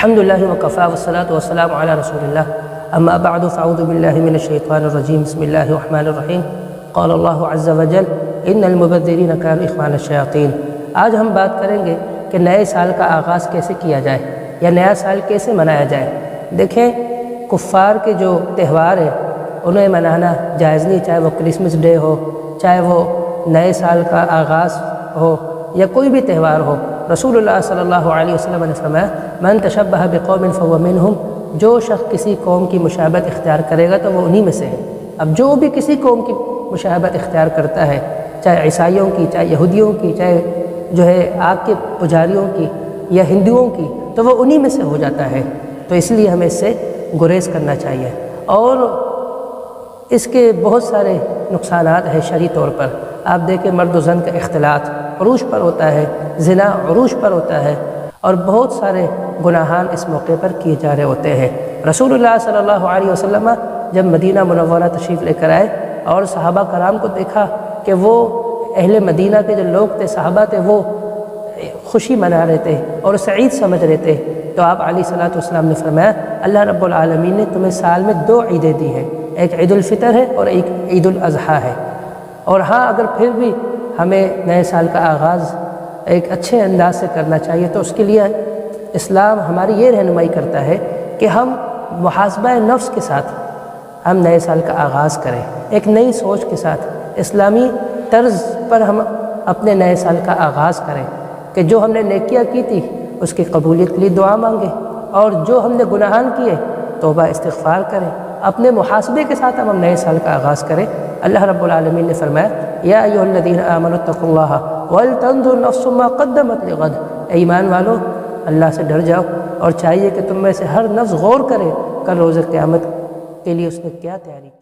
الحمد لله وكفى والصلاة والسلام على رسول الله أما بعد فأعوذ بالله من الشيطان الرجيم بسم الله الرحمن الرحیم قال اللہ عز وجل ان المبذرین كانوا اخوان الشیاطین۔ آج ہم بات کریں گے کہ نئے سال کا آغاز کیسے کیا جائے یا نیا سال کیسے منایا جائے۔ دیکھیں کفار کے جو تہوار ہیں انہیں منانا جائز نہیں، چاہے وہ کرسمس ڈے ہو، چاہے وہ نئے سال کا آغاز ہو یا کوئی بھی تہوار ہو۔ رسول اللہ صلی اللہ علیہ وسلم نے فرمایا من تشبہ بقوم فهو منہم، جو شخص کسی قوم کی مشابہت اختیار کرے گا تو وہ انہی میں سے ہے۔ اب جو بھی کسی قوم کی مشابہت اختیار کرتا ہے، چاہے عیسائیوں کی، چاہے یہودیوں کی، چاہے جو ہے آگ کے پجاریوں کی یا ہندوؤں کی، تو وہ انہی میں سے ہو جاتا ہے۔ تو اس لیے ہمیں اس سے گریز کرنا چاہیے۔ اور اس کے بہت سارے نقصانات ہیں شرعی طور پر۔ آپ دیکھیں مرد و زن کا اختلاط عروج پر ہوتا ہے، زنا عروج پر ہوتا ہے، اور بہت سارے گناہان اس موقع پر کیے جا رہے ہوتے ہیں۔ رسول اللہ صلی اللہ علیہ وسلم جب مدینہ منورہ تشریف لے کر آئے اور صحابہ کرام کو دیکھا کہ وہ اہل مدینہ کے جو لوگ تھے، صحابہ تھے، وہ خوشی منا رہے تھے اور سعید سمجھ رہے تھے، تو آپ علیہ الصلوۃ والسلام نے فرمایا اللہ رب العالمین نے تمہیں سال میں 2 عیدیں دی ہیں، ایک عید الفطر ہے اور ایک عید الاضحیٰ ہے۔ اور ہاں اگر پھر بھی ہمیں نئے سال کا آغاز ایک اچھے انداز سے کرنا چاہیے تو اس کے لیے اسلام ہماری یہ رہنمائی کرتا ہے کہ ہم محاسبہ نفس کے ساتھ ہم نئے سال کا آغاز کریں، ایک نئی سوچ کے ساتھ اسلامی طرز پر ہم اپنے نئے سال کا آغاز کریں کہ جو ہم نے نیکیاں کی تھی اس کی قبولیت کے لیے دعا مانگیں، اور جو ہم نے گناہان کیے توبہ استغفار کریں، اپنے محاسبے کے ساتھ ہم نئے سال کا آغاز کریں۔ اللہ رب العالمین نے فرمایا یا ایھا الذین آمنوا اتقوا اللہ ولتنظر نفس ما قدمت لغد، اے ایمان والو اللہ سے ڈر جاؤ، اور چاہیے کہ تم میں سے ہر نفس غور کرے کل روز قیامت کے لیے اس نے کیا تیاری کی۔